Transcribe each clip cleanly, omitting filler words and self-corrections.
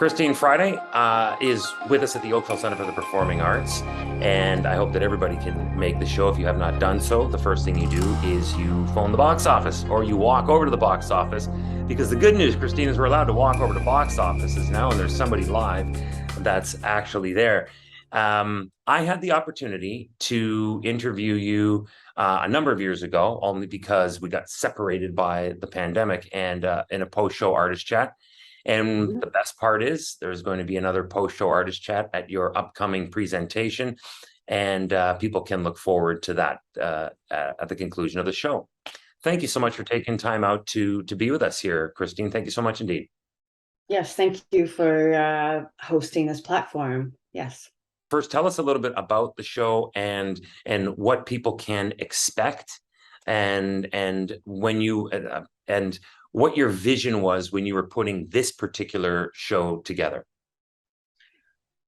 Christine Friday is with us at the Oakville Center for the Performing Arts, and I hope that everybody can make the show. If you have not done so, the first thing you do is you phone the box office or you walk over to the box office, because the good news, Christine, is we're allowed to walk over to box offices now, and there's somebody live that's actually there. I had the opportunity to interview you a number of years ago, only because we got separated by the pandemic, and in a post-show artist chat. And Mhm. the best part is there's going to be another post-show artist chat at your upcoming presentation, and people can look forward to that at the conclusion of the show. Thank you so much for taking time out to be with us here, Christine. Thank you so much indeed. Yes, thank you for hosting this platform. Yes. First, tell us a little bit about the show and what people can expect, and when you and what your vision was when you were putting this particular show together.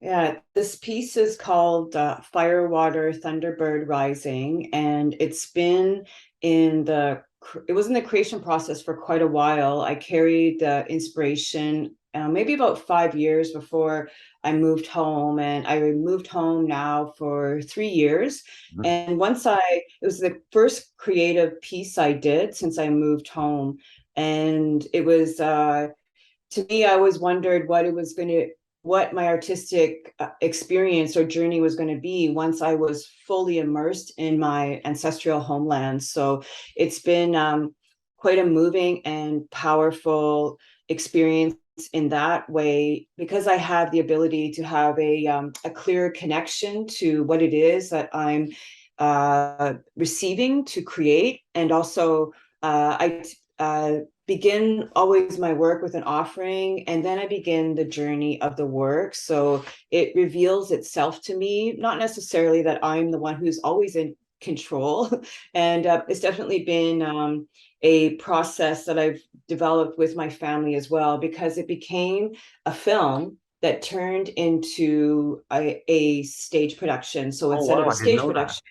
Yeah, this piece is called Firewater Thunderbird Rising, and it's been it was in the creation process for quite a while. I carried the inspiration maybe about 5 years before I moved home, and I moved home now for 3 years. Mhm. And it was the first creative piece I did since I moved home, and it was to me, I always wondered what my artistic experience or journey was going to be once I was fully immersed in my ancestral homeland. So it's been quite a moving and powerful experience in that way, because I have the ability to have a clear connection to what it is that I'm receiving to create. And also, I begin always my work with an offering, and then I begin the journey of the work. So it reveals itself to me, not necessarily that I'm the one who's always in control. And it's definitely been a process that I've developed with my family as well, because it became a film that turned into a stage production. So Oh instead of wow, a I didn't stage know that. production,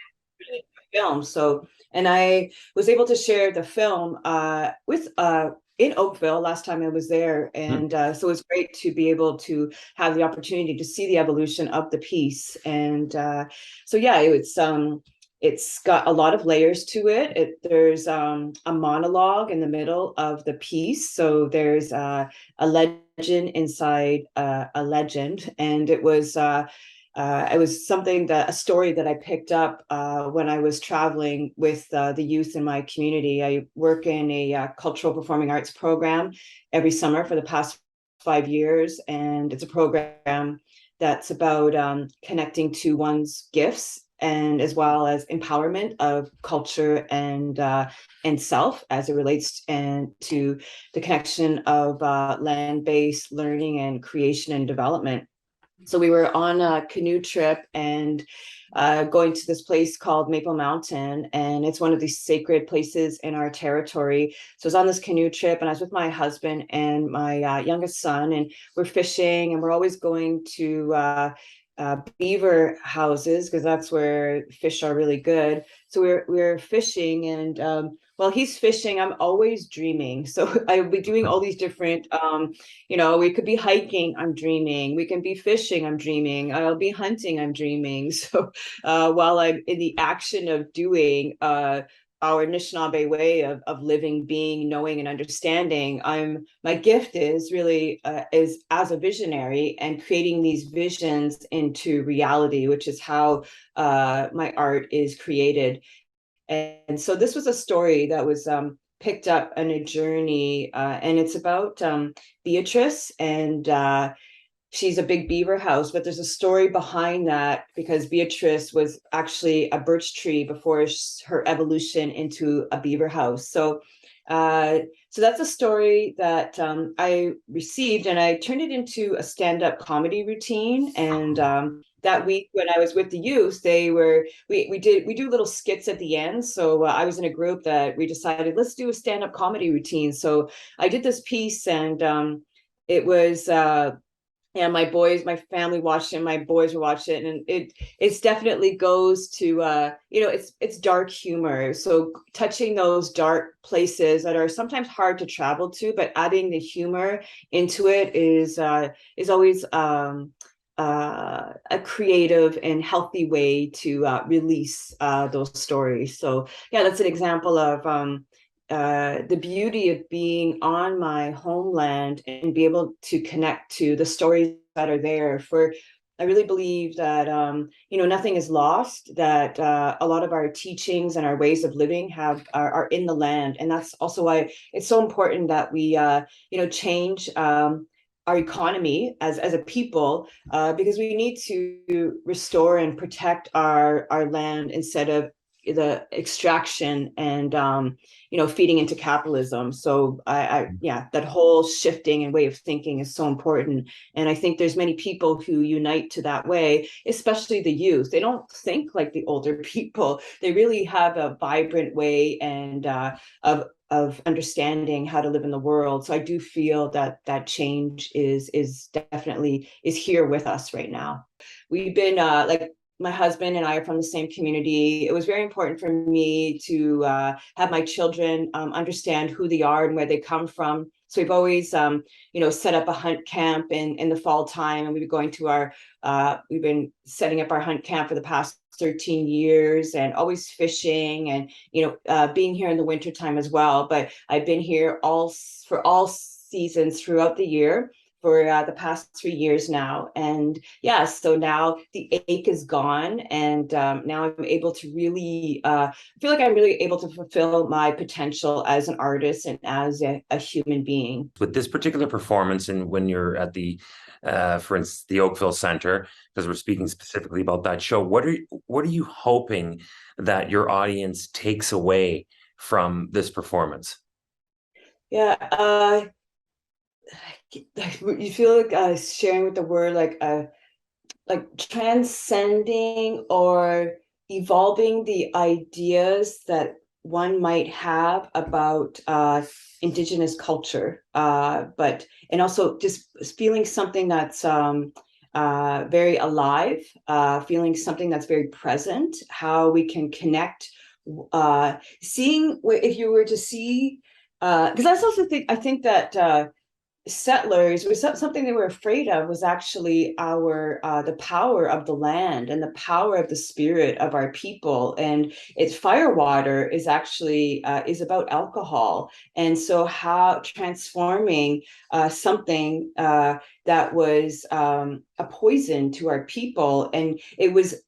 film. So, and I was able to share the film with in Oakville last time I was there, Hmm. and so it's great to be able to have the opportunity to see the evolution of the piece. And so, yeah, it's got a lot of layers to it. There's a monologue in the middle of the piece, so there's a legend inside a legend, and it was a story that I picked up when I was traveling with the youth in my community. I work in a cultural performing arts program every summer for the past 5 years, and it's a program that's about connecting to one's gifts, and as well as empowerment of culture and self, as it relates and to the connection of land-based learning and creation and development. So we were on a canoe trip and going to this place called Maple Mountain, and it's one of these sacred places in our territory. So I was on this canoe trip, and I was with my husband and my youngest son, and we're fishing, and we're always going to beaver houses because that's where fish are really good. So we're fishing, and while he's fishing, I'm always dreaming. So I'll be doing all these different we could be hiking, I'm dreaming. We can be fishing, I'm dreaming. I'll be hunting, I'm dreaming. So while I'm in the action of doing our Anishinaabe way of living, being, knowing, and understanding, my gift is really is as a visionary and creating these visions into reality, which is how my art is created. And so this was a story that was picked up on a journey, and it's about Beatrice, and she's a big beaver house, but there's a story behind that, because Beatrice was actually a birch tree before her evolution into a beaver house. Uh, so that's a story that I received, and I turned it into a stand-up comedy routine. And that week when I was with the youth, we do little skits at the end. So I was in a group that we decided, let's do a stand-up comedy routine. So I did this piece, and it was and my family watched it, my boys were watching it, and it's definitely goes to it's dark humor. So touching those dark places that are sometimes hard to travel to, but adding the humor into it is always a creative and healthy way to release those stories. So yeah, that's an example of the beauty of being on my homeland and be able to connect to the stories that are there. For I really believe that nothing is lost, that a lot of our teachings and our ways of living are in the land, and that's also why it's so important that we change our economy as a people, because we need to restore and protect our land instead of the extraction and feeding into capitalism. So yeah, that whole shifting and way of thinking is so important. And I think there's many people who unite to that way, especially the youth. They don't think like the older people. They really have a vibrant way and of understanding how to live in the world. So I do feel that that change is definitely is here with us right now. We've been like my husband and I are from the same community. It was very important for me to have my children understand who they are and where they come from. So we've always, set up a hunt camp in the fall time, and we've been going to we've been setting up our hunt camp for the past 13 years, and always fishing, and being here in the wintertime as well. But I've been here for all seasons throughout the year for the past 3 years now. And yeah, so now the ache is gone, and now I'm able to really feel like I'm really able to fulfill my potential as an artist and as a human being. With this particular performance, and when you're at for instance, the Oakville Center, because we're speaking specifically about that show, what are you hoping that your audience takes away from this performance? Yeah, you feel like sharing with the word, like transcending or evolving the ideas that one might have about indigenous culture, but and also just feeling something that's very alive, feeling something that's very present, how we can connect, seeing if you were to see, because I think that settlers was something they were afraid of, was actually our the power of the land and the power of the spirit of our people. And it's firewater is actually is about alcohol, and so how transforming something that was a poison to our people. And it was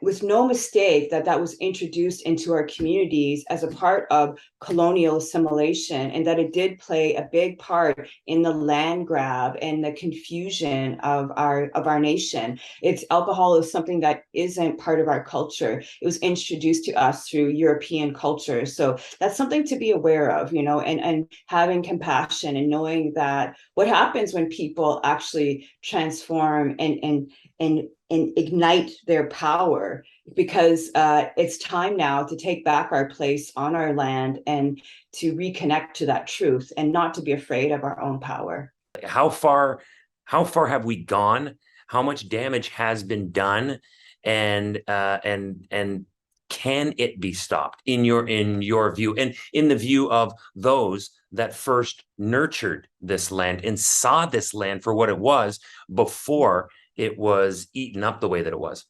with no mistake that was introduced into our communities as a part of colonial assimilation, and that it did play a big part in the land grab and the confusion of our nation. It's alcohol is something that isn't part of our culture. It was introduced to us through European culture. So that's something to be aware of, and having compassion and knowing that what happens when people actually transform and ignite their power, because it's time now to take back our place on our land and to reconnect to that truth and not to be afraid of our own power. How far have we gone? How much damage has been done? And can it be stopped in your view, and in the view of those that first nurtured this land and saw this land for what it was before it was eaten up the way that it was?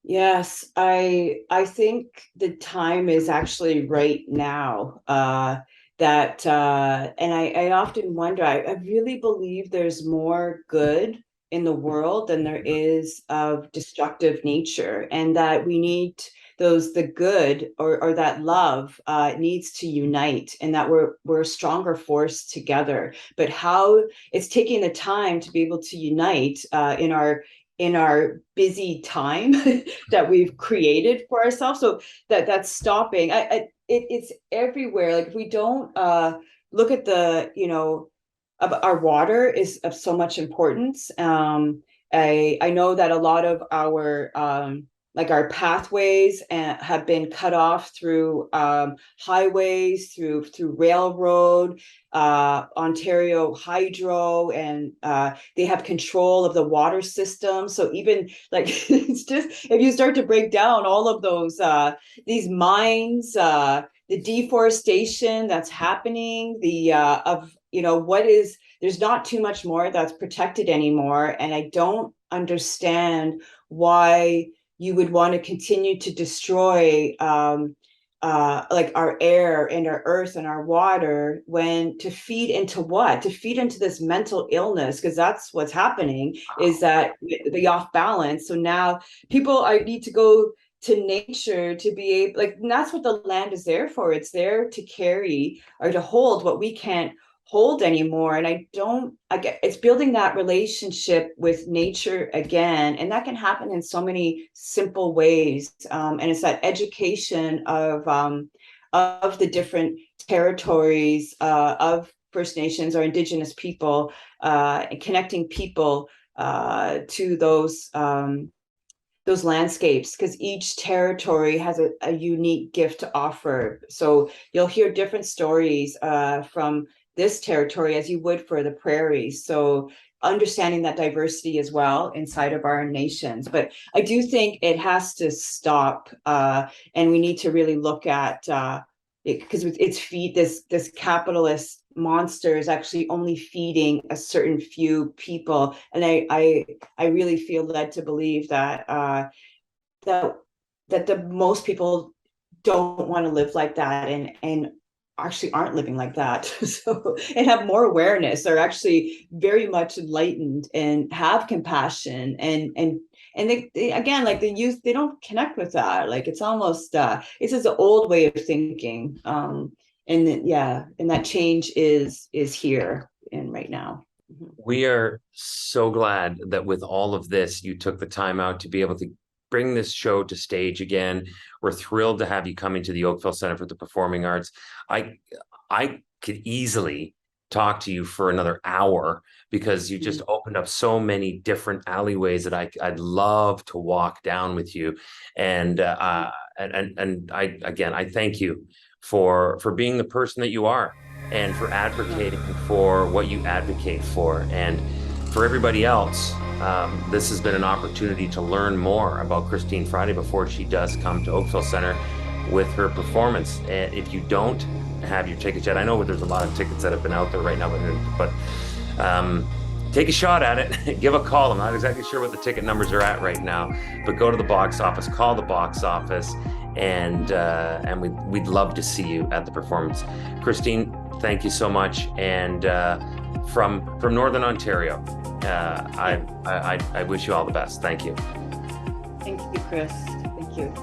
Yes, I think the time is actually right now. That and I often wonder, I really believe there's more good in the world than there is of destructive nature, and that we need the good, or that love needs to unite, and that we're a stronger force together. But how it's taking the time to be able to unite in our busy time that we've created for ourselves. So that's stopping. It's everywhere. Like if we don't look at of our water is of so much importance. I know that a lot of our like our pathways have been cut off through highways, through railroad, Ontario Hydro, and they have control of the water system. So even like it's just, if you start to break down all of those these mines, the deforestation that's happening, the of what is, there's not too much more that's protected anymore, and I don't understand why you would want to continue to destroy like our air and our earth and our water, when to feed into what? To feed into this mental illness, because that's what's happening, is that the off balance. So now people need to go to nature to be able, like, and that's what the land is there for. It's there to carry or to hold what we can't hold anymore. And I get it's building that relationship with nature again, and that can happen in so many simple ways. And it's that education of the different territories of First Nations or Indigenous people, and connecting people to those landscapes, because each territory has a unique gift to offer. So you'll hear different stories from this territory as you would for the prairies. So understanding that diversity as well inside of our nations. But I do think it has to stop, and we need to really look at because it's this capitalist monster is actually only feeding a certain few people, and I really feel led to believe that that the most people don't want to live like that, and actually aren't living like that. So, and have more awareness, are actually very much enlightened and have compassion, and they again, like the youth, they don't connect with that. Like it's almost it's just an old way of thinking, and that change is here and right now. We are so glad that with all of this, you took the time out to be able to bring this show to stage again. We're thrilled to have you coming to the Oakville Center for the Performing Arts. I could easily talk to you for another hour, because you just opened up so many different alleyways that I'd love to walk down with you. And I thank you for being the person that you are, and for advocating for what you advocate for. And for everybody else, this has been an opportunity to learn more about Christine Friday before she does come to Oakville Center with her performance. And if you don't have your tickets yet, I know there's a lot of tickets that have been out there right now, but take a shot at it. Give a call. I'm not exactly sure what the ticket numbers are at right now, but go to the box office, call the box office, and we'd love to see you at the performance. Christine, thank you so much. And from Northern Ontario, I wish you all the best. Thank you. Thank you, Chris. Thank you.